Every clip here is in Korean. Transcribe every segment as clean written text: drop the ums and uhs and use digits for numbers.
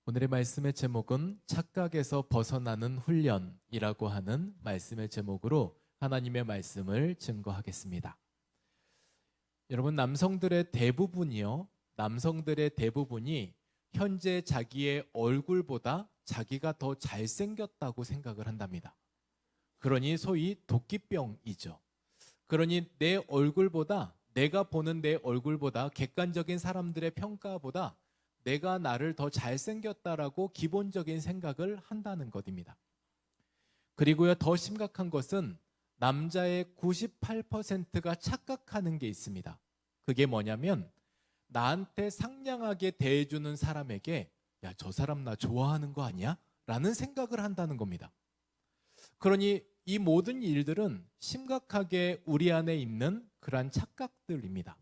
오늘의 말씀의 제목은 착각에서 벗어나는 훈련이라고 하는 말씀의 제목으로 하나님의 말씀을 증거하겠습니다. 여러분, 남성들의 대부분이 현재 자기의 얼굴보다 자기가 더 잘생겼다고 생각을 한답니다. 그러니 소위 도끼병이죠. 그러니 내가 보는 내 얼굴보다 객관적인 사람들의 평가보다 내가 나를 더 잘생겼다라고 기본적인 생각을 한다는 것입니다. 그리고요, 더 심각한 것은 남자의 98%가 착각하는 게 있습니다. 그게 뭐냐면 나한테 상냥하게 대해주는 사람에게 야, 저 사람 나 좋아하는 거 아니야? 라는 생각을 한다는 겁니다. 그러니 이 모든 일들은 심각하게 우리 안에 있는 그러한 착각들입니다.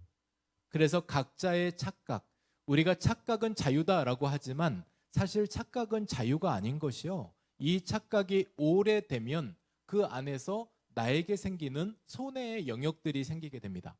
그래서 각자의 착각, 우리가 착각은 자유다라고 하지만 사실 착각은 자유가 아닌 것이요. 이 착각이 오래되면 그 안에서 나에게 생기는 손해의 영역들이 생기게 됩니다.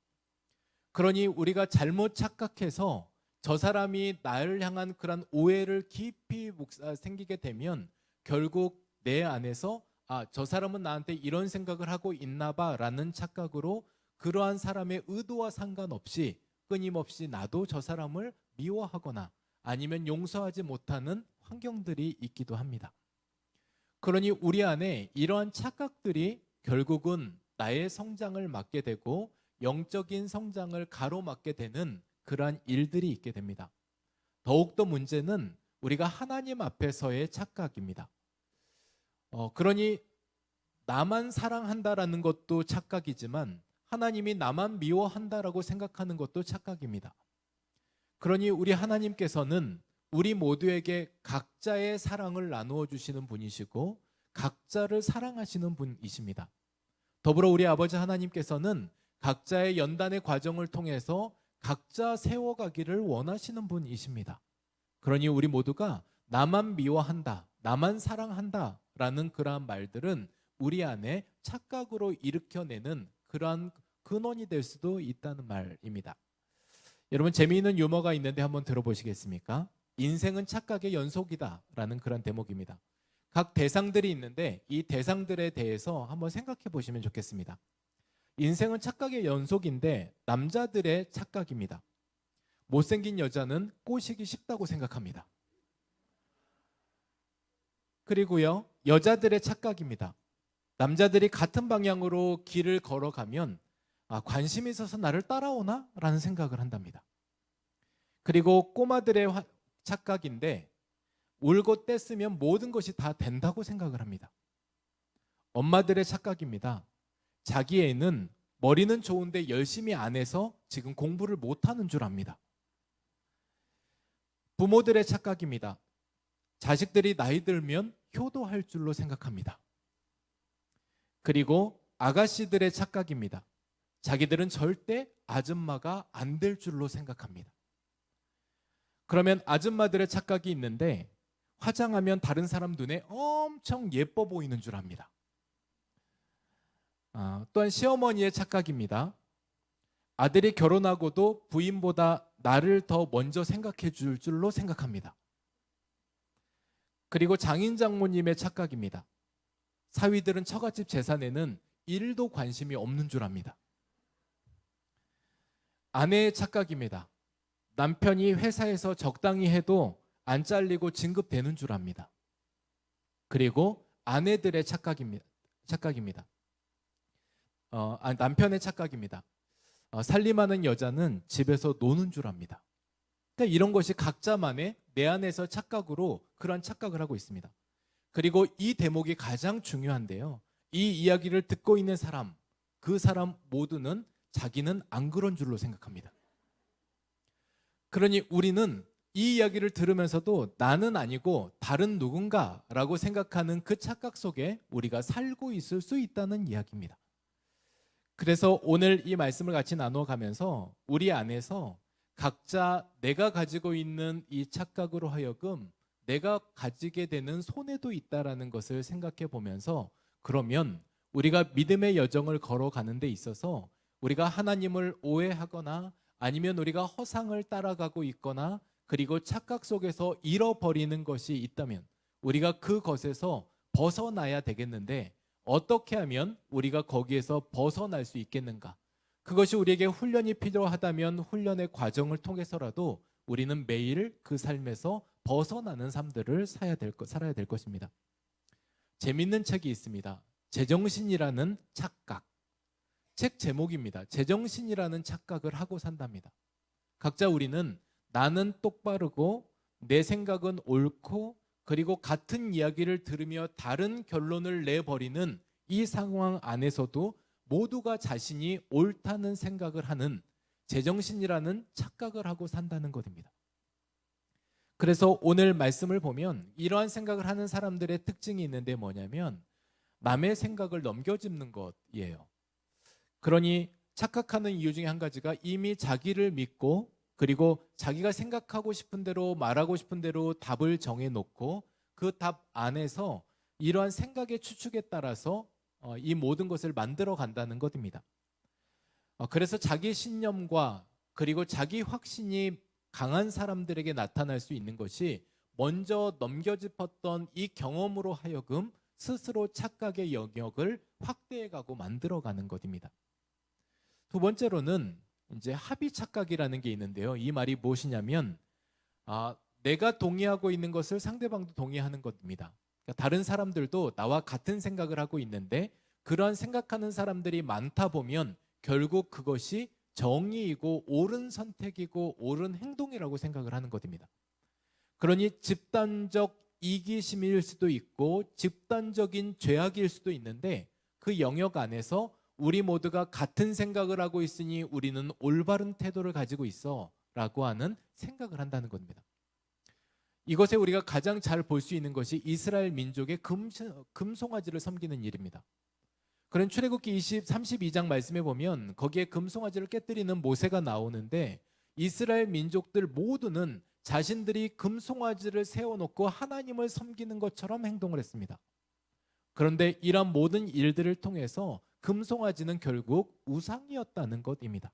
그러니 우리가 잘못 착각해서 저 사람이 나를 향한 그런 오해를 깊이 생기게 되면 결국 내 안에서 저 사람은 나한테 이런 생각을 하고 있나 봐라는 착각으로 그러한 사람의 의도와 상관없이 끊임없이 나도 저 사람을 미워하거나 아니면 용서하지 못하는 환경들이 있기도 합니다. 그러니 우리 안에 이러한 착각들이 결국은 나의 성장을 막게 되고 영적인 성장을 가로막게 되는 그러한 일들이 있게 됩니다. 더욱더 문제는 우리가 하나님 앞에서의 착각입니다. 그러니 나만 사랑한다라는 것도 착각이지만 하나님이 나만 미워한다라고 생각하는 것도 착각입니다. 그러니 우리 하나님께서는 우리 모두에게 각자의 사랑을 나누어 주시는 분이시고 각자를 사랑하시는 분이십니다. 더불어 우리 아버지 하나님께서는 각자의 연단의 과정을 통해서 각자 세워가기를 원하시는 분이십니다. 그러니 우리 모두가 나만 미워한다, 나만 사랑한다 라는 그러한 말들은 우리 안에 착각으로 일으켜내는 그러한 근원이 될 수도 있다는 말입니다. 여러분, 재미있는 유머가 있는데 한번 들어보시겠습니까? 인생은 착각의 연속이다 라는 그런 대목입니다. 각 대상들이 있는데 이 대상들에 대해서 한번 생각해 보시면 좋겠습니다. 인생은 착각의 연속인데 남자들의 착각입니다. 못생긴 여자는 꼬시기 쉽다고 생각합니다. 그리고요, 여자들의 착각입니다. 남자들이 같은 방향으로 길을 걸어가면 관심이 있어서 나를 따라오나? 라는 생각을 한답니다. 그리고 꼬마들의 착각인데 울고 떼쓰면 모든 것이 다 된다고 생각을 합니다. 엄마들의 착각입니다. 자기 애는 머리는 좋은데 열심히 안 해서 지금 공부를 못하는 줄 압니다. 부모들의 착각입니다. 자식들이 나이 들면 효도할 줄로 생각합니다. 그리고 아가씨들의 착각입니다. 자기들은 절대 아줌마가 안 될 줄로 생각합니다. 그러면 아줌마들의 착각이 있는데 화장하면 다른 사람 눈에 엄청 예뻐 보이는 줄 압니다. 또한 시어머니의 착각입니다. 아들이 결혼하고도 부인보다 나를 더 먼저 생각해 줄 줄로 생각합니다. 그리고 장인 장모님의 착각입니다. 사위들은 처갓집 재산에는 1도 관심이 없는 줄 압니다. 아내의 착각입니다. 남편이 회사에서 적당히 해도 안 잘리고 진급되는 줄 압니다. 그리고 아내들의 착각입니다. 남편의 착각입니다. 살림하는 여자는 집에서 노는 줄 압니다. 그러니까 이런 것이 각자만의 내 안에서 착각으로 그런 착각을 하고 있습니다. 그리고 이 대목이 가장 중요한데요. 이 이야기를 듣고 있는 사람, 그 사람 모두는 자기는 안 그런 줄로 생각합니다. 그러니 우리는 이 이야기를 들으면서도 나는 아니고 다른 누군가라고 생각하는 그 착각 속에 우리가 살고 있을 수 있다는 이야기입니다. 그래서 오늘 이 말씀을 같이 나눠가면서 우리 안에서 각자 내가 가지고 있는 이 착각으로 하여금 내가 가지게 되는 손해도 있다라는 것을 생각해 보면서 그러면 우리가 믿음의 여정을 걸어가는 데 있어서 우리가 하나님을 오해하거나 아니면 우리가 허상을 따라가고 있거나 그리고 착각 속에서 잃어버리는 것이 있다면 우리가 그것에서 벗어나야 되겠는데 어떻게 하면 우리가 거기에서 벗어날 수 있겠는가? 그것이 우리에게 훈련이 필요하다면 훈련의 과정을 통해서라도 우리는 매일 그 삶에서 벗어나는 삶들을 살아야 될 것입니다. 재밌는 책이 있습니다. 제정신이라는 착각. 책 제목입니다. 제정신이라는 착각을 하고 산답니다. 각자 우리는 나는 똑바르고 내 생각은 옳고 그리고 같은 이야기를 들으며 다른 결론을 내버리는 이 상황 안에서도 모두가 자신이 옳다는 생각을 하는 제정신이라는 착각을 하고 산다는 것입니다. 그래서 오늘 말씀을 보면 이러한 생각을 하는 사람들의 특징이 있는데 뭐냐면 남의 생각을 넘겨짚는 것이에요. 그러니 착각하는 이유 중에 한 가지가 이미 자기를 믿고 그리고 자기가 생각하고 싶은 대로 말하고 싶은 대로 답을 정해놓고 그 답 안에서 이러한 생각의 추측에 따라서 이 모든 것을 만들어 간다는 것입니다. 그래서 자기 신념과 그리고 자기 확신이 강한 사람들에게 나타날 수 있는 것이 먼저 넘겨짚었던 이 경험으로 하여금 스스로 착각의 영역을 확대해가고 만들어가는 것입니다. 두 번째로는 이제 합의 착각이라는 게 있는데요. 이 말이 무엇이냐면 내가 동의하고 있는 것을 상대방도 동의하는 것입니다. 그러니까 다른 사람들도 나와 같은 생각을 하고 있는데 그러한 생각하는 사람들이 많다 보면 결국 그것이 정의이고 옳은 선택이고 옳은 행동이라고 생각을 하는 것입니다. 그러니 집단적 이기심일 수도 있고 집단적인 죄악일 수도 있는데 그 영역 안에서 우리 모두가 같은 생각을 하고 있으니 우리는 올바른 태도를 가지고 있어 라고 하는 생각을 한다는 겁니다. 이것에 우리가 가장 잘 볼 수 있는 것이 이스라엘 민족의 금송아지를 섬기는 일입니다. 그런 출애굽기 32장 말씀에 보면 거기에 금송아지를 깨뜨리는 모세가 나오는데 이스라엘 민족들 모두는 자신들이 금송아지를 세워놓고 하나님을 섬기는 것처럼 행동을 했습니다. 그런데 이런 모든 일들을 통해서 금송아지는 결국 우상이었다는 것입니다.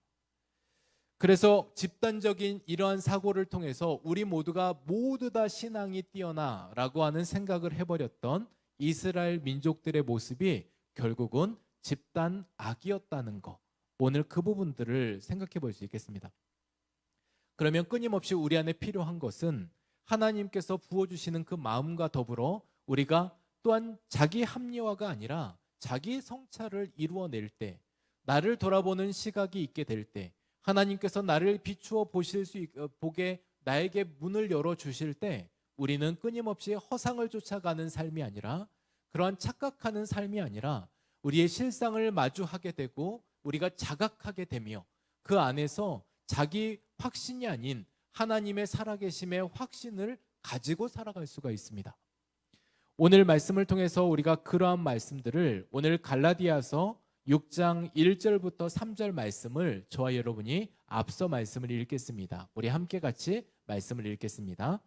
그래서 집단적인 이러한 사고를 통해서 우리 모두가 모두 다 신앙이 뛰어나라고 하는 생각을 해버렸던 이스라엘 민족들의 모습이 결국은 집단 악이었다는 것. 오늘 그 부분들을 생각해 볼 수 있겠습니다. 그러면 끊임없이 우리 안에 필요한 것은 하나님께서 부어주시는 그 마음과 더불어 우리가 또한 자기 합리화가 아니라 자기 성찰을 이루어낼 때, 나를 돌아보는 시각이 있게 될 때, 하나님께서 나를 비추어 보게 나에게 문을 열어주실 때 우리는 끊임없이 허상을 쫓아가는 삶이 아니라 그러한 착각하는 삶이 아니라 우리의 실상을 마주하게 되고 우리가 자각하게 되며 그 안에서 자기 확신이 아닌 하나님의 살아계심의 확신을 가지고 살아갈 수가 있습니다. 오늘 말씀을 통해서 우리가 그러한 말씀들을 오늘 갈라디아서 6장 1절부터 3절 말씀을 저와 여러분이 앞서 말씀을 읽겠습니다. 우리 함께 같이 말씀을 읽겠습니다.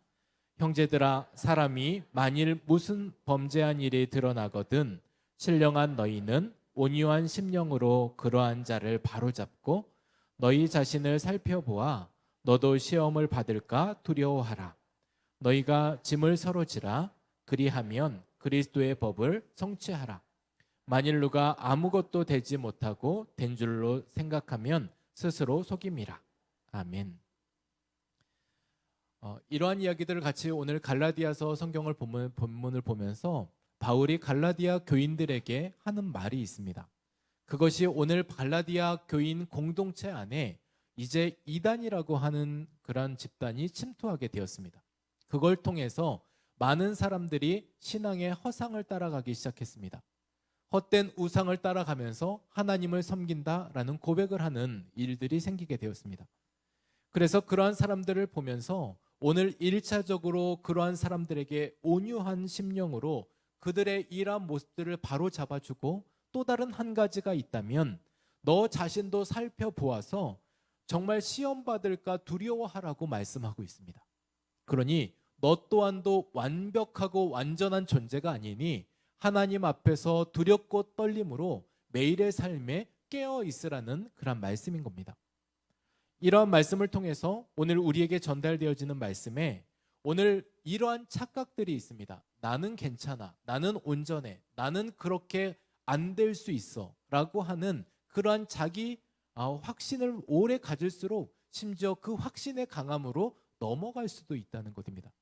형제들아, 사람이 만일 무슨 범죄한 일이 드러나거든 신령한 너희는 온유한 심령으로 그러한 자를 바로잡고 너희 자신을 살펴보아 너도 시험을 받을까 두려워하라. 너희가 짐을 서로 지라. 그리하면 그리스도의 법을 성취하라. 만일 누가 아무것도 되지 못하고 된 줄로 생각하면 스스로 속임이라. 아멘. 이러한 이야기들을 같이 오늘 갈라디아서 성경을 본문을 보면서 바울이 갈라디아 교인들에게 하는 말이 있습니다. 그것이 오늘 갈라디아 교인 공동체 안에 이제 이단이라고 하는 그런 집단이 침투하게 되었습니다. 그걸 통해서 많은 사람들이 신앙의 허상을 따라가기 시작했습니다. 헛된 우상을 따라가면서 하나님을 섬긴다라는 고백을 하는 일들이 생기게 되었습니다. 그래서 그러한 사람들을 보면서 오늘 1차적으로 그러한 사람들에게 온유한 심령으로 그들의 이러한 모습들을 바로 잡아주고 또 다른 한 가지가 있다면 너 자신도 살펴보아서 정말 시험 받을까 두려워하라고 말씀하고 있습니다. 그러니 너 또한도 완벽하고 완전한 존재가 아니니 하나님 앞에서 두렵고 떨림으로 매일의 삶에 깨어 있으라는 그런 말씀인 겁니다. 이러한 말씀을 통해서 오늘 우리에게 전달되어지는 말씀에 오늘 이러한 착각들이 있습니다. 나는 괜찮아, 나는 온전해, 나는 그렇게 안 될 수 있어 라고 하는 그러한 자기 확신을 오래 가질수록 심지어 그 확신의 강함으로 넘어갈 수도 있다는 것입니다.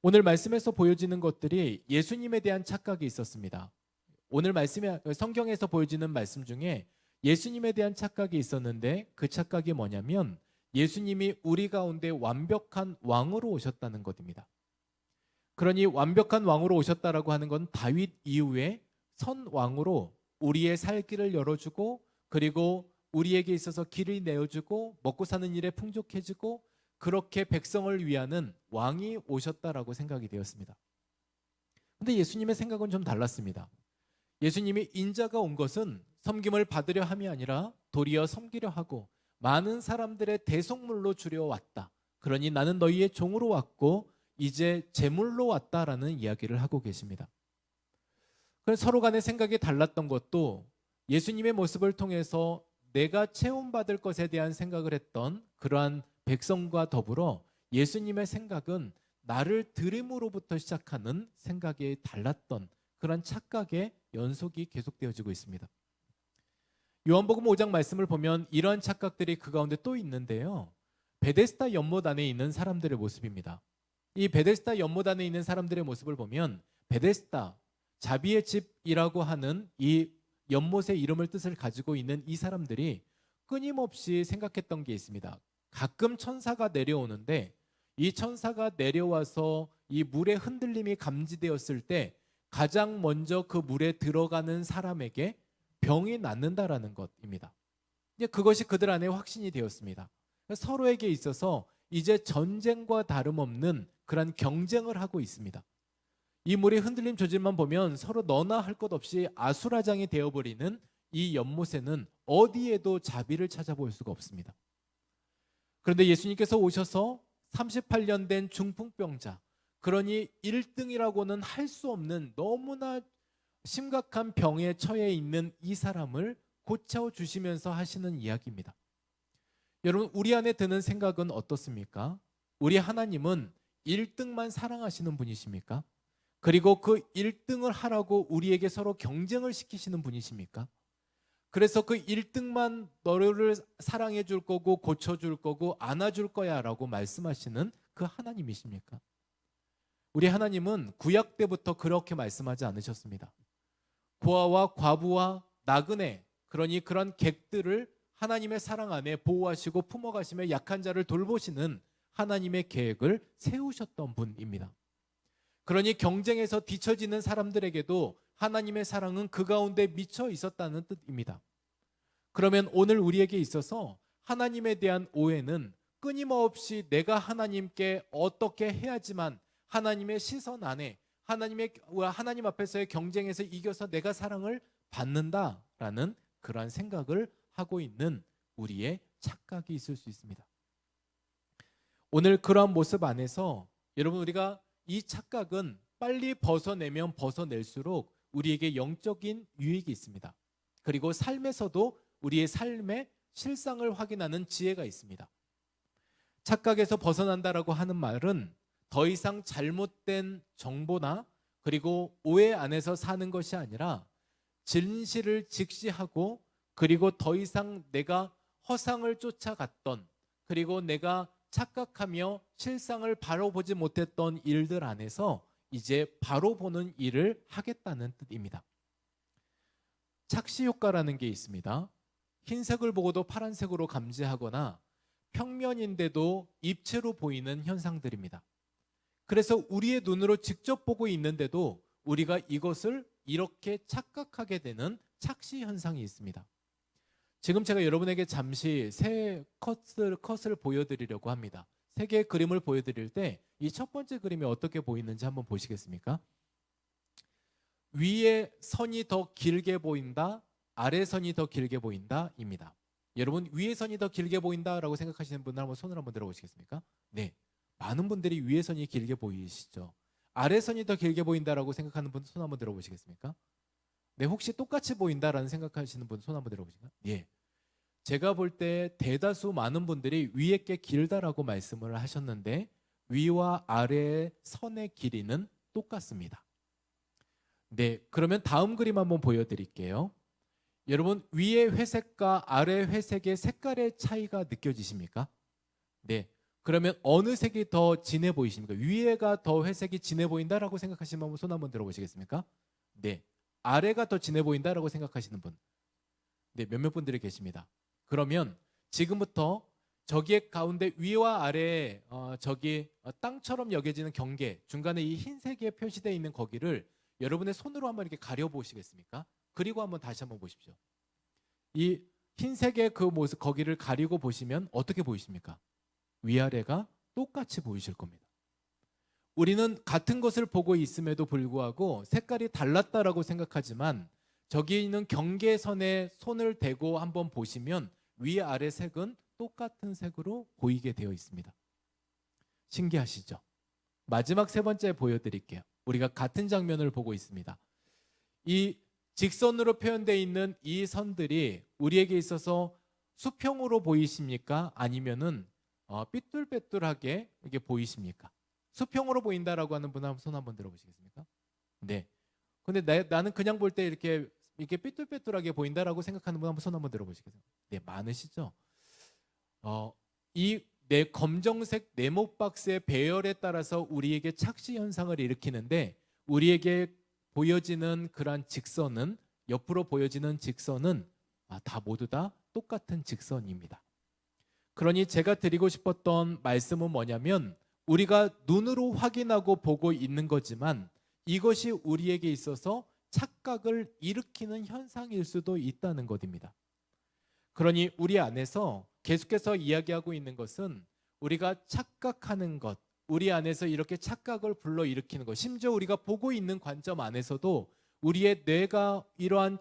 오늘 말씀에서 보여지는 것들이 예수님에 대한 착각이 있었습니다. 오늘 말씀에 성경에서 보여지는 말씀 중에 예수님에 대한 착각이 있었는데 그 착각이 뭐냐면 예수님이 우리 가운데 완벽한 왕으로 오셨다는 것입니다. 그러니 완벽한 왕으로 오셨다라고 하는 건 다윗 이후에 선 왕으로 우리의 살 길을 열어주고 그리고 우리에게 있어서 길을 내어주고 먹고 사는 일에 풍족해지고 그렇게 백성을 위하는 왕이 오셨다라고 생각이 되었습니다. 그런데 예수님의 생각은 좀 달랐습니다. 예수님이 인자가 온 것은 섬김을 받으려 함이 아니라 도리어 섬기려 하고 많은 사람들의 대속물로 주려 왔다. 그러니 나는 너희의 종으로 왔고 이제 제물로 왔다라는 이야기를 하고 계십니다. 그래서 서로 간의 생각이 달랐던 것도 예수님의 모습을 통해서 내가 체험받을 것에 대한 생각을 했던 그러한 백성과 더불어 예수님의 생각은 나를 드림으로부터 시작하는 생각이 달랐던 그런 착각의 연속이 계속되어지고 있습니다. 요한복음 5장 말씀을 보면 이러한 착각들이 그 가운데 또 있는데요. 베데스다 연못 안에 있는 사람들의 모습입니다. 이 베데스다 연못 안에 있는 사람들의 모습을 보면 베데스다, 자비의 집이라고 하는 이 연못의 이름을 뜻을 가지고 있는 이 사람들이 끊임없이 생각했던 게 있습니다. 가끔 천사가 내려오는데 이 천사가 내려와서 이 물의 흔들림이 감지되었을 때 가장 먼저 그 물에 들어가는 사람에게 병이 낫는다라는 것입니다. 이제 그것이 그들 안에 확신이 되었습니다. 서로에게 있어서 이제 전쟁과 다름없는 그런 경쟁을 하고 있습니다. 이 물의 흔들림 조짐만 보면 서로 너나 할 것 없이 아수라장이 되어버리는 이 연못에는 어디에도 자비를 찾아볼 수가 없습니다. 그런데 예수님께서 오셔서 38년 된 중풍병자, 그러니 1등이라고는 할 수 없는 너무나 심각한 병에 처해 있는 이 사람을 고쳐주시면서 하시는 이야기입니다. 여러분, 우리 안에 드는 생각은 어떻습니까? 우리 하나님은 1등만 사랑하시는 분이십니까? 그리고 그 1등을 하라고 우리에게 서로 경쟁을 시키시는 분이십니까? 그래서 그 1등만 너를 사랑해 줄 거고 고쳐줄 거고 안아줄 거야 라고 말씀하시는 그 하나님이십니까? 우리 하나님은 구약 때부터 그렇게 말씀하지 않으셨습니다. 고아와 과부와 나그네, 그러니 그런 객들을 하나님의 사랑 안에 보호하시고 품어가시며 약한 자를 돌보시는 하나님의 계획을 세우셨던 분입니다. 그러니 경쟁에서 뒤처지는 사람들에게도 하나님의 사랑은 그 가운데 미쳐 있었다는 뜻입니다. 그러면 오늘 우리에게 있어서 하나님에 대한 오해는 끊임없이 내가 하나님께 어떻게 해야지만 하나님의 시선 안에 하나님 앞에서의 경쟁에서 이겨서 내가 사랑을 받는다라는 그러한 생각을 하고 있는 우리의 착각이 있을 수 있습니다. 오늘 그러한 모습 안에서 여러분, 우리가 이 착각은 빨리 벗어내면 벗어낼수록 우리에게 영적인 유익이 있습니다. 그리고 삶에서도 우리의 삶의 실상을 확인하는 지혜가 있습니다. 착각에서 벗어난다라고 하는 말은 더 이상 잘못된 정보나 그리고 오해 안에서 사는 것이 아니라 진실을 직시하고 그리고 더 이상 내가 허상을 쫓아갔던 그리고 내가 착각하며 실상을 바로 보지 못했던 일들 안에서 이제 바로 보는 일을 하겠다는 뜻입니다. 착시 효과라는 게 있습니다. 흰색을 보고도 파란색으로 감지하거나 평면인데도 입체로 보이는 현상들입니다. 그래서 우리의 눈으로 직접 보고 있는데도 우리가 이것을 이렇게 착각하게 되는 착시 현상이 있습니다. 지금 제가 여러분에게 잠시 세 컷을 보여드리려고 합니다. 세 개의 그림을 보여드릴 때 이 첫 번째 그림이 어떻게 보이는지 한번 보시겠습니까? 위에 선이 더 길게 보인다, 아래 선이 더 길게 보인다 입니다. 여러분, 위에 선이 더 길게 보인다라고 생각하시는 분들 한번 손을 한번 들어보시겠습니까? 네, 많은 분들이 위에 선이 길게 보이시죠. 아래 선이 더 길게 보인다라고 생각하는 분 손 한번 들어보시겠습니까? 네, 혹시 똑같이 보인다라는 생각하시는 분 손 한번 들어보시나요? 예. 제가 볼 때 대다수 많은 분들이 위에 게 길다라고 말씀을 하셨는데 위와 아래의 선의 길이는 똑같습니다. 네, 그러면 다음 그림 한번 보여드릴게요. 여러분, 위의 회색과 아래 회색의 색깔의 차이가 느껴지십니까? 네, 그러면 어느 색이 더 진해 보이십니까? 위에가 더 회색이 진해 보인다라고 생각하시는 분 손 한번 들어보시겠습니까? 네, 아래가 더 진해 보인다라고 생각하시는 분, 네, 몇몇 분들이 계십니다. 그러면 지금부터 저기의 가운데 위와 아래에 저기 땅처럼 여겨지는 경계 중간에 이 흰색에 표시되어 있는 거기를 여러분의 손으로 한번 이렇게 가려 보시겠습니까? 그리고 한번 다시 한번 보십시오. 이 흰색의 그 모습 거기를 가리고 보시면 어떻게 보이십니까? 위아래가 똑같이 보이실 겁니다. 우리는 같은 것을 보고 있음에도 불구하고 색깔이 달랐다라고 생각하지만 저기 있는 경계선에 손을 대고 한번 보시면 위아래 색은 똑같은 색으로 보이게 되어 있습니다. 신기하시죠? 마지막 세 번째 보여드릴게요. 우리가 같은 장면을 보고 있습니다. 이 직선으로 표현되어 있는 이 선들이 우리에게 있어서 수평으로 보이십니까? 아니면은 삐뚤빼뚤하게 이게 보이십니까? 수평으로 보인다라고 하는 분 손 한번 들어보시겠습니까? 네. 근데 나는 그냥 볼 때 이렇게 삐뚤빼뚤하게 보인다라고 생각하는 분 한번 손 한번 들어보시겠어요? 네, 많으시죠? 이 검정색 네모 박스의 배열에 따라서 우리에게 착시 현상을 일으키는데 우리에게 보여지는 그러한 직선은 옆으로 보여지는 직선은 다 모두 다 똑같은 직선입니다. 그러니 제가 드리고 싶었던 말씀은 뭐냐면 우리가 눈으로 확인하고 보고 있는 거지만 이것이 우리에게 있어서 착각을 일으키는 현상일 수도 있다는 것입니다. 그러니 우리 안에서 계속해서 이야기하고 있는 것은 우리가 착각하는 것, 우리 안에서 이렇게 착각을 불러일으키는 것, 심지어 우리가 보고 있는 관점 안에서도 우리의 뇌가 이러한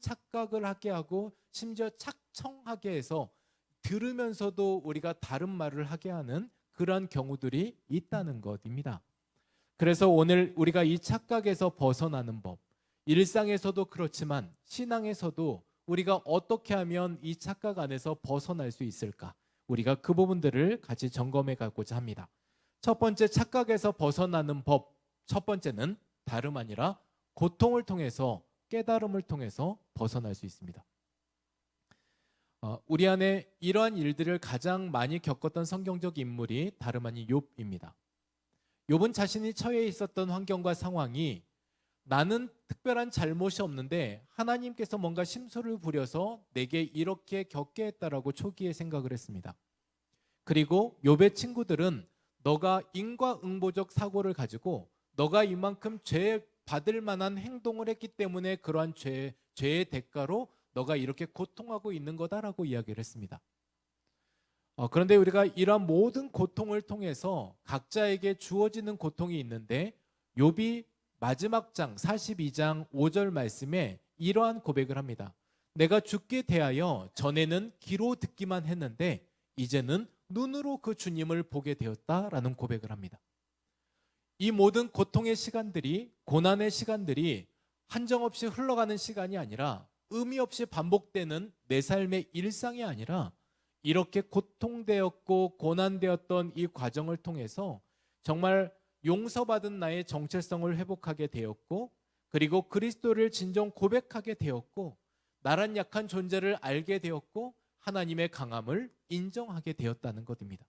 착각을 하게 하고 심지어 착청하게 해서 들으면서도 우리가 다른 말을 하게 하는 그런 경우들이 있다는 것입니다. 그래서 오늘 우리가 이 착각에서 벗어나는 법, 일상에서도 그렇지만 신앙에서도 우리가 어떻게 하면 이 착각 안에서 벗어날 수 있을까? 우리가 그 부분들을 같이 점검해 가고자 합니다. 첫 번째 착각에서 벗어나는 법, 첫 번째는 다름 아니라 고통을 통해서 깨달음을 통해서 벗어날 수 있습니다. 우리 안에 이러한 일들을 가장 많이 겪었던 성경적 인물이 다름 아닌 욥입니다. 욥은 자신이 처해 있었던 환경과 상황이 나는 특별한 잘못이 없는데 하나님께서 뭔가 심술을 부려서 내게 이렇게 겪게 했다라고 초기에 생각을 했습니다. 그리고 욥의 친구들은 너가 인과응보적 사고를 가지고 너가 이만큼 죄 받을 만한 행동을 했기 때문에 그러한 죄의 대가로 너가 이렇게 고통하고 있는 거다라고 이야기를 했습니다. 그런데 우리가 이러한 모든 고통을 통해서 각자에게 주어지는 고통이 있는데 욥이 마지막 장 42장 5절 말씀에 이러한 고백을 합니다. 내가 죽게 대하여 전에는 귀로 듣기만 했는데 이제는 눈으로 그 주님을 보게 되었다라는 고백을 합니다. 이 모든 고통의 시간들이, 고난의 시간들이 한정없이 흘러가는 시간이 아니라 의미 없이 반복되는 내 삶의 일상이 아니라 이렇게 고통되었고 고난되었던 이 과정을 통해서 정말 용서받은 나의 정체성을 회복하게 되었고, 그리고 그리스도를 진정 고백하게 되었고, 나란 약한 존재를 알게 되었고, 하나님의 강함을 인정하게 되었다는 것입니다.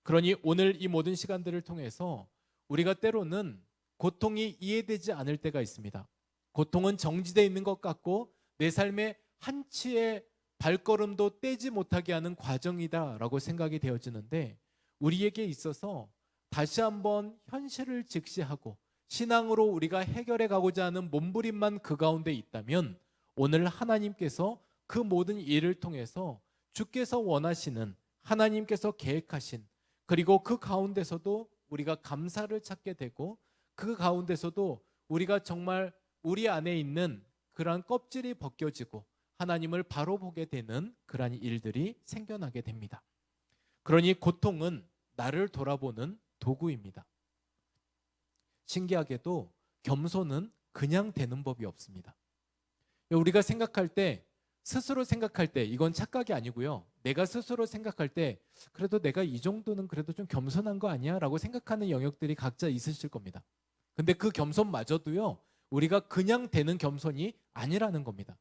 그러니 오늘 이 모든 시간들을 통해서 우리가 때로는 고통이 이해되지 않을 때가 있습니다. 고통은 정지되어 있는 것 같고 내 삶의 한치의 발걸음도 떼지 못하게 하는 과정이다라고 생각이 되어지는데, 우리에게 있어서 다시 한번 현실을 직시하고 신앙으로 우리가 해결해 가고자 하는 몸부림만 그 가운데 있다면 오늘 하나님께서 그 모든 일을 통해서 주께서 원하시는, 하나님께서 계획하신, 그리고 그 가운데서도 우리가 감사를 찾게 되고 그 가운데서도 우리가 정말 우리 안에 있는 그러한 껍질이 벗겨지고 하나님을 바로 보게 되는 그러한 일들이 생겨나게 됩니다. 그러니 고통은 나를 돌아보는 도구입니다. 신기하게도 겸손은 그냥 되는 법이 없습니다. 우리가 생각할 때 스스로 생각할 때 이건 착각이 아니고요. 내가 스스로 생각할 때 그래도 내가 이 정도는 그래도 좀 겸손한 거 아니야? 라고 생각하는 영역들이 각자 있으실 겁니다. 근데 그 겸손마저도요. 우리가 그냥 되는 겸손이 아니라는 겁니다.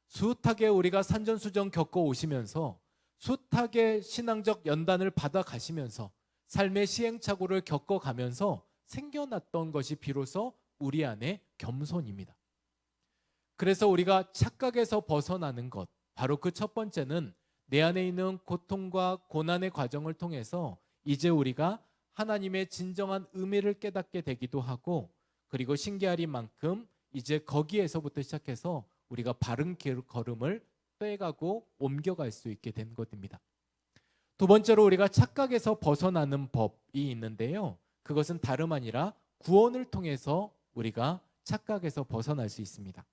숱하게 우리가 산전수전 겪어 오시면서 숱하게 신앙적 연단을 받아 가시면서 삶의 시행착오를 겪어 가면서 생겨났던 것이 비로소 우리 안에 겸손입니다. 그래서 우리가 착각에서 벗어나는 것, 바로 그 첫 번째는 내 안에 있는 고통과 고난의 과정을 통해서 이제 우리가 하나님의 진정한 의미를 깨닫게 되기도 하고, 그리고 신기하리만큼 이제 거기에서부터 시작해서 우리가 바른 걸음을 빼가고 옮겨갈 수 있게 된 것입니다. 두 번째로 우리가 착각에서 벗어나는 법이 있는데요. 그것은 다름 아니라 구원을 통해서 우리가 착각에서 벗어날 수 있습니다.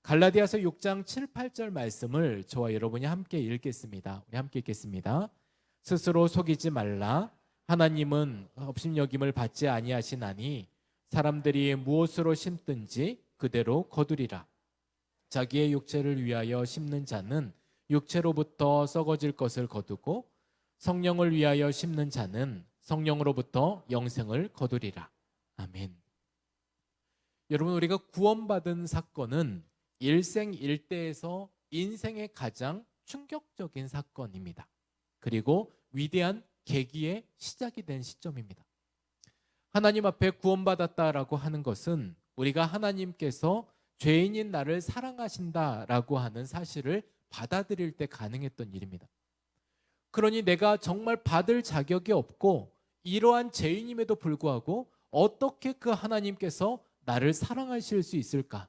갈라디아서 6장 7, 8절 말씀을 저와 여러분이 함께 읽겠습니다. 우리 함께 읽겠습니다. 스스로 속이지 말라. 하나님은 업신여김을 받지 아니하시나니 사람들이 무엇으로 심든지 그대로 거두리라. 자기의 육체를 위하여 심는 자는 육체로부터 썩어질 것을 거두고 성령을 위하여 심는 자는 성령으로부터 영생을 거두리라. 아멘. 여러분, 우리가 구원받은 사건은 일생일대에서 인생의 가장 충격적인 사건입니다. 그리고 위대한 계기의 시작이 된 시점입니다. 하나님 앞에 구원받았다라고 하는 것은 우리가 하나님께서 죄인인 나를 사랑하신다라고 하는 사실을 받아들일 때 가능했던 일입니다. 그러니 내가 정말 받을 자격이 없고 이러한 죄인임에도 불구하고 어떻게 그 하나님께서 나를 사랑하실 수 있을까?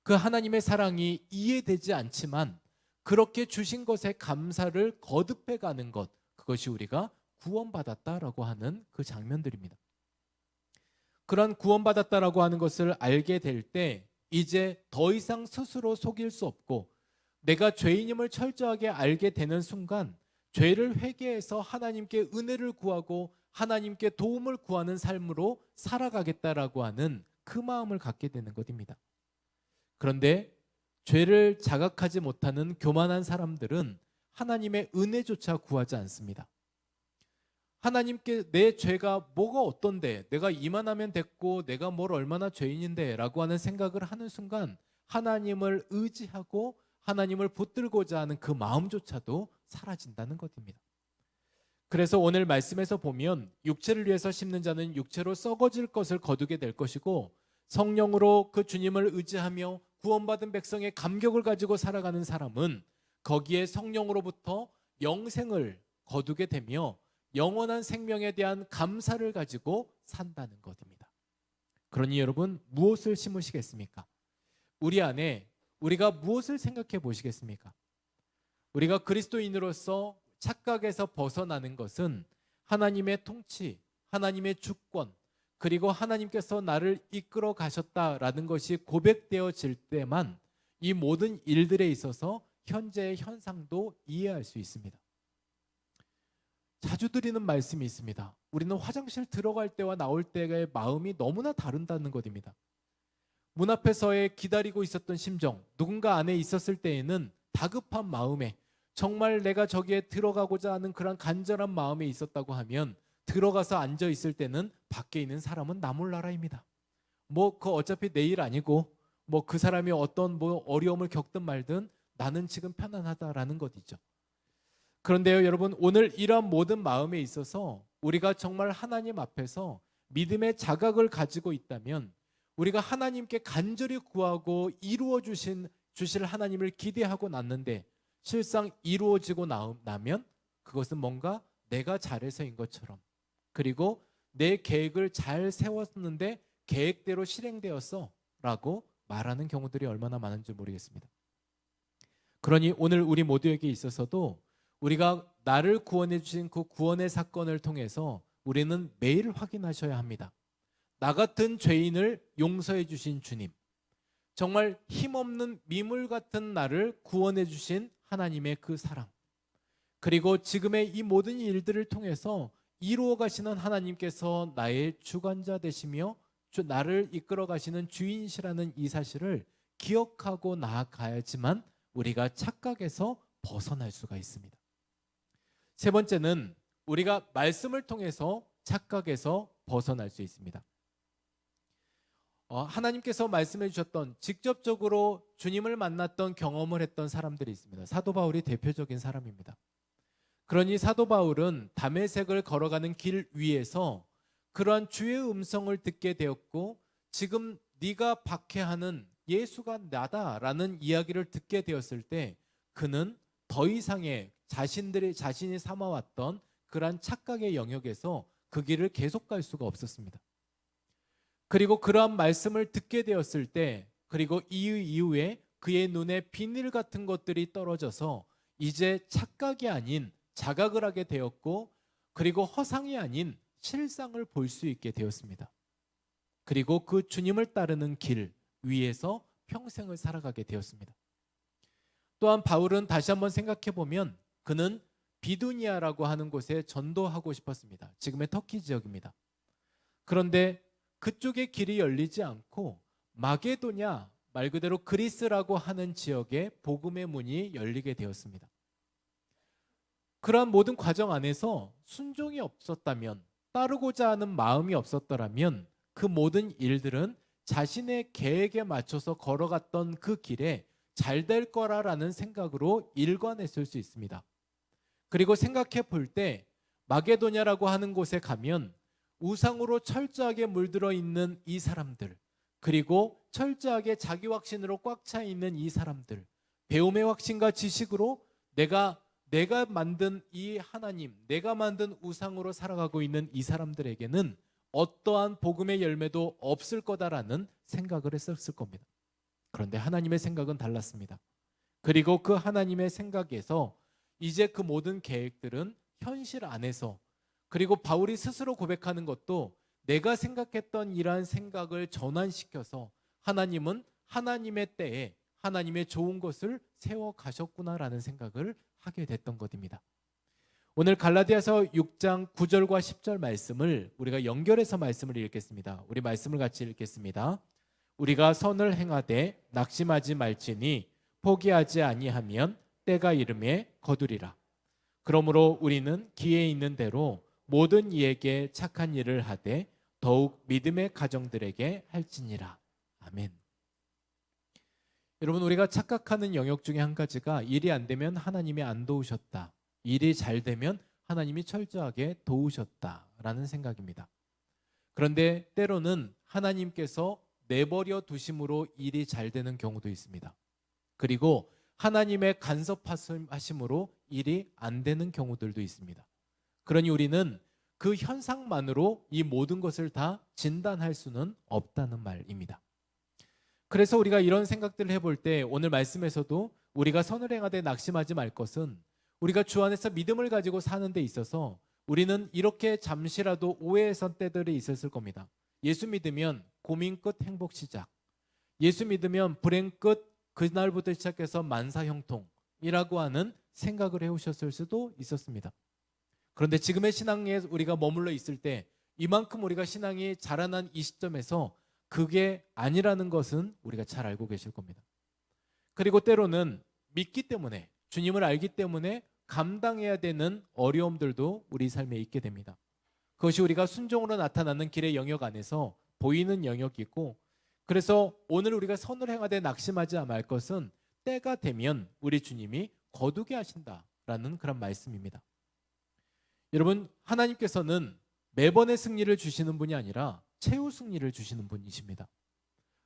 그 하나님의 사랑이 이해되지 않지만 그렇게 주신 것에 감사를 거듭해가는 것, 그것이 우리가 구원받았다라고 하는 그 장면들입니다. 그런 구원받았다라고 하는 것을 알게 될 때 이제 더 이상 스스로 속일 수 없고, 내가 죄인임을 철저하게 알게 되는 순간 죄를 회개해서 하나님께 은혜를 구하고 하나님께 도움을 구하는 삶으로 살아가겠다라고 하는 그 마음을 갖게 되는 것입니다. 그런데 죄를 자각하지 못하는 교만한 사람들은 하나님의 은혜조차 구하지 않습니다. 하나님께 내 죄가 뭐가 어떤데, 내가 이만하면 됐고 내가 뭘 얼마나 죄인인데 라고 하는 생각을 하는 순간 하나님을 의지하고 하나님을 붙들고자 하는 그 마음조차도 사라진다는 것입니다. 그래서 오늘 말씀에서 보면 육체를 위해서 심는 자는 육체로 썩어질 것을 거두게 될 것이고, 성령으로 그 주님을 의지하며 구원받은 백성의 감격을 가지고 살아가는 사람은 거기에 성령으로부터 영생을 거두게 되며 영원한 생명에 대한 감사를 가지고 산다는 것입니다. 그러니 여러분, 무엇을 심으시겠습니까? 우리 안에 우리가 무엇을 생각해 보시겠습니까? 우리가 그리스도인으로서 착각에서 벗어나는 것은 하나님의 통치, 하나님의 주권, 그리고 하나님께서 나를 이끌어 가셨다라는 것이 고백되어질 때만 이 모든 일들에 있어서 현재의 현상도 이해할 수 있습니다. 자주 드리는 말씀이 있습니다. 우리는 화장실 들어갈 때와 나올 때의 마음이 너무나 다른다는 것입니다. 문 앞에서의 기다리고 있었던 심정, 누군가 안에 있었을 때에는 다급한 마음에 정말 내가 저기에 들어가고자 하는 그런 간절한 마음에 있었다고 하면 들어가서 앉아 있을 때는 밖에 있는 사람은 나 몰라라입니다. 그 어차피 내일 아니고 그 사람이 어떤 어려움을 겪든 말든 나는 지금 편안하다라는 것이죠. 그런데요, 여러분, 오늘 이러한 모든 마음에 있어서 우리가 정말 하나님 앞에서 믿음의 자각을 가지고 있다면, 우리가 하나님께 간절히 구하고 이루어 주실 하나님을 기대하고 났는데 실상 이루어지고 나면 그것은 뭔가 내가 잘해서인 것처럼, 그리고 내 계획을 잘 세웠는데 계획대로 실행되었어 라고 말하는 경우들이 얼마나 많은지 모르겠습니다. 그러니 오늘 우리 모두에게 있어서도 우리가 나를 구원해 주신 그 구원의 사건을 통해서 우리는 매일 확인하셔야 합니다. 나 같은 죄인을 용서해 주신 주님, 정말 힘없는 미물 같은 나를 구원해 주신 하나님의 그 사랑, 그리고 지금의 이 모든 일들을 통해서 이루어 가시는 하나님께서 나의 주관자 되시며 나를 이끌어 가시는 주인이시라는 이 사실을 기억하고 나아가야지만 우리가 착각에서 벗어날 수가 있습니다. 세 번째는 우리가 말씀을 통해서 착각에서 벗어날 수 있습니다. 하나님께서 말씀해 주셨던, 직접적으로 주님을 만났던 경험을 했던 사람들이 있습니다. 사도 바울이 대표적인 사람입니다. 그러니 사도 바울은 다메섹을 걸어가는 길 위에서 그러한 주의 음성을 듣게 되었고, 지금 네가 박해하는 예수가 나다라는 이야기를 듣게 되었을 때 그는 더 이상의 자신이 삼아왔던 그러한 착각의 영역에서 그 길을 계속 갈 수가 없었습니다. 그리고 그러한 말씀을 듣게 되었을 때, 그리고 이후에 그의 눈에 비늘 같은 것들이 떨어져서 이제 착각이 아닌 자각을 하게 되었고, 그리고 허상이 아닌 실상을 볼 수 있게 되었습니다. 그리고 그 주님을 따르는 길 위에서 평생을 살아가게 되었습니다. 또한 바울은 다시 한번 생각해 보면 그는 비두니아라고 하는 곳에 전도하고 싶었습니다. 지금의 터키 지역입니다. 그런데 그쪽에 길이 열리지 않고 마게도냐, 말 그대로 그리스라고 하는 지역에 복음의 문이 열리게 되었습니다. 그러한 모든 과정 안에서 순종이 없었다면, 따르고자 하는 마음이 없었더라면 그 모든 일들은 자신의 계획에 맞춰서 걸어갔던 그 길에 잘 될 거라라는 생각으로 일관했을 수 있습니다. 그리고 생각해 볼 때 마게도냐라고 하는 곳에 가면 우상으로 철저하게 물들어 있는 이 사람들, 그리고 철저하게 자기 확신으로 꽉 차 있는 이 사람들, 배움의 확신과 지식으로 내가 만든 이 하나님, 내가 만든 우상으로 살아가고 있는 이 사람들에게는 어떠한 복음의 열매도 없을 거다라는 생각을 했었을 겁니다. 그런데 하나님의 생각은 달랐습니다. 그리고 그 하나님의 생각에서 이제 그 모든 계획들은 현실 안에서, 그리고 바울이 스스로 고백하는 것도 내가 생각했던 이러한 생각을 전환시켜서 하나님은 하나님의 때에 하나님의 좋은 것을 세워 가셨구나라는 생각을 하게 됐던 것입니다. 오늘 갈라디아서 6장 9절과 10절 말씀을 우리가 연결해서 말씀을 읽겠습니다. 우리 말씀을 같이 읽겠습니다. 우리가 선을 행하되 낙심하지 말지니 포기하지 아니하면 때가 이름에 거두리라. 그러므로 우리는 기회 있는 대로 모든 이에게 착한 일을 하되 더욱 믿음의 가정들에게 할지니라. 아멘. 여러분, 우리가 착각하는 영역 중에 한 가지가 일이 안 되면 하나님이 안 도우셨다, 일이 잘 되면 하나님이 철저하게 도우셨다라는 생각입니다. 그런데 때로는 하나님께서 내버려 두심으로 일이 잘 되는 경우도 있습니다. 그리고 하나님의 간섭하심으로 일이 안 되는 경우들도 있습니다. 그러니 우리는 그 현상만으로 이 모든 것을 다 진단할 수는 없다는 말입니다. 그래서 우리가 이런 생각들을 해볼 때 오늘 말씀에서도 우리가 선을 행하되 낙심하지 말 것은, 우리가 주 안에서 믿음을 가지고 사는 데 있어서 우리는 이렇게 잠시라도 오해했던 때들이 있었을 겁니다. 예수 믿으면 고민 끝 행복 시작, 예수 믿으면 불행 끝 그날부터 시작해서 만사형통이라고 하는 생각을 해오셨을 수도 있었습니다. 그런데 지금의 신앙에 우리가 머물러 있을 때 이만큼 우리가 신앙이 자라난 이 시점에서 그게 아니라는 것은 우리가 잘 알고 계실 겁니다. 그리고 때로는 믿기 때문에, 주님을 알기 때문에 감당해야 되는 어려움들도 우리 삶에 있게 됩니다. 그것이 우리가 순종으로 나타나는 길의 영역 안에서 보이는 영역이고, 그래서 오늘 우리가 선을 행하되 낙심하지 말 것은 때가 되면 우리 주님이 거두게 하신다라는 그런 말씀입니다. 여러분, 하나님께서는 매번의 승리를 주시는 분이 아니라 최후 승리를 주시는 분이십니다.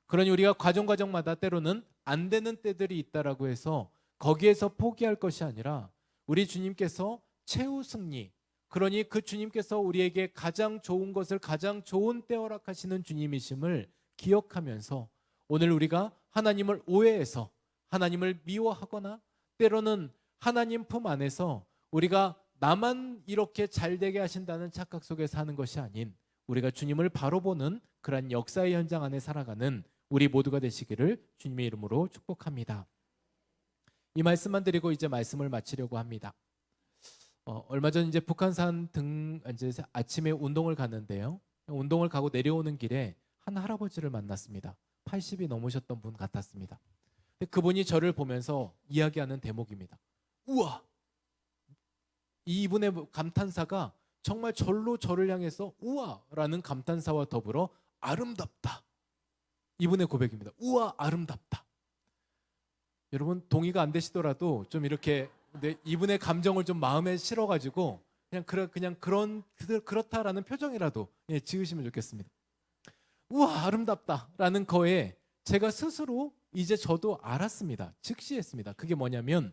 그러니 우리가 과정마다 때로는 안 되는 때들이 있다라고 해서 거기에서 포기할 것이 아니라 우리 주님께서 최후 승리, 그러니 그 주님께서 우리에게 가장 좋은 것을 가장 좋은 때 허락하시는 주님이심을 기억하면서 오늘 우리가 하나님을 오해해서 하나님을 미워하거나 때로는 하나님 품 안에서 우리가 나만 이렇게 잘 되게 하신다는 착각 속에 사는 것이 아닌 우리가 주님을 바로 보는 그러한 역사의 현장 안에 살아가는 우리 모두가 되시기를 주님의 이름으로 축복합니다. 이 말씀만 드리고 이제 말씀을 마치려고 합니다. 얼마 전 이제 북한산 이제 아침에 운동을 갔는데요. 운동을 가고 내려오는 길에 한 할아버지를 만났습니다. 80이 넘으셨던 분 같았습니다. 근데 그분이 저를 보면서 이야기하는 대목입니다. 우와! 이분의 감탄사가 정말 절로 저를 향해서 우와라는 감탄사와 더불어 아름답다. 이분의 고백입니다. 우와, 아름답다. 여러분 동의가 안 되시더라도 좀 이렇게 이분의 감정을 좀 마음에 실어가지고 그냥 그렇다라는 표정이라도 지으시면 좋겠습니다. 우와, 아름답다라는 거에 제가 스스로 이제 저도 알았습니다. 즉시했습니다. 그게 뭐냐면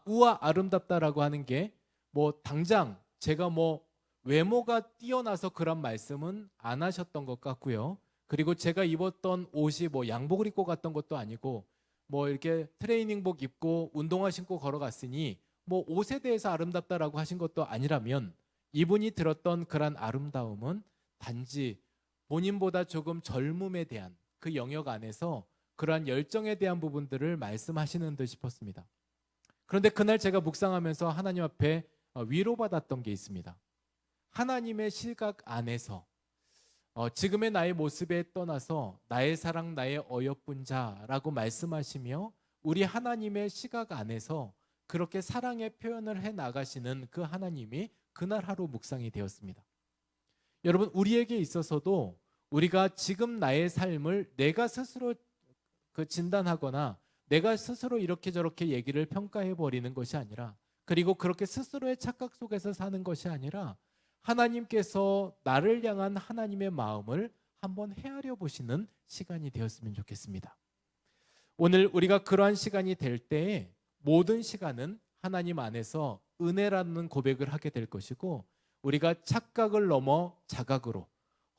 우와, 아름답다라고 하는 게 뭐 당장 제가 뭐 외모가 뛰어나서 그런 말씀은 안 하셨던 것 같고요. 그리고 제가 입었던 옷이 뭐 양복을 입고 갔던 것도 아니고 뭐 이렇게 트레이닝복 입고 운동화 신고 걸어갔으니 뭐 옷에 대해서 아름답다라고 하신 것도 아니라면 이분이 들었던 그런 아름다움은 단지 본인보다 조금 젊음에 대한 그 영역 안에서 그러한 열정에 대한 부분들을 말씀하시는 듯 싶었습니다. 그런데 그날 제가 묵상하면서 하나님 앞에 위로받았던 게 있습니다. 하나님의 시각 안에서 지금의 나의 모습에 떠나서 나의 사랑 나의 어여쁜 자라고 말씀하시며 우리 하나님의 시각 안에서 그렇게 사랑의 표현을 해 나가시는 그 하나님이 그날 하루 묵상이 되었습니다. 여러분 우리에게 있어서도 우리가 지금 나의 삶을 내가 스스로 진단하거나 내가 스스로 이렇게 저렇게 얘기를 평가해 버리는 것이 아니라 그리고 그렇게 스스로의 착각 속에서 사는 것이 아니라 하나님께서 나를 향한 하나님의 마음을 한번 헤아려 보시는 시간이 되었으면 좋겠습니다. 오늘 우리가 그러한 시간이 될 때에 모든 시간은 하나님 안에서 은혜라는 고백을 하게 될 것이고 우리가 착각을 넘어 자각으로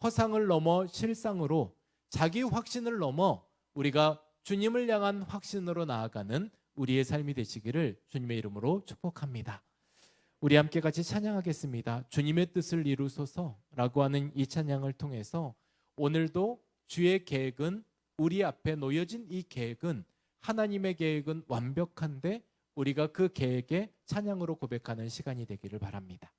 허상을 넘어 실상으로 자기 확신을 넘어 우리가 주님을 향한 확신으로 나아가는 우리의 삶이 되시기를 주님의 이름으로 축복합니다. 우리 함께 같이 찬양하겠습니다. 주님의 뜻을 이루소서라고 하는 이 찬양을 통해서 오늘도 주의 계획은 우리 앞에 놓여진 이 계획은 하나님의 계획은 완벽한데 우리가 그 계획에 찬양으로 고백하는 시간이 되기를 바랍니다.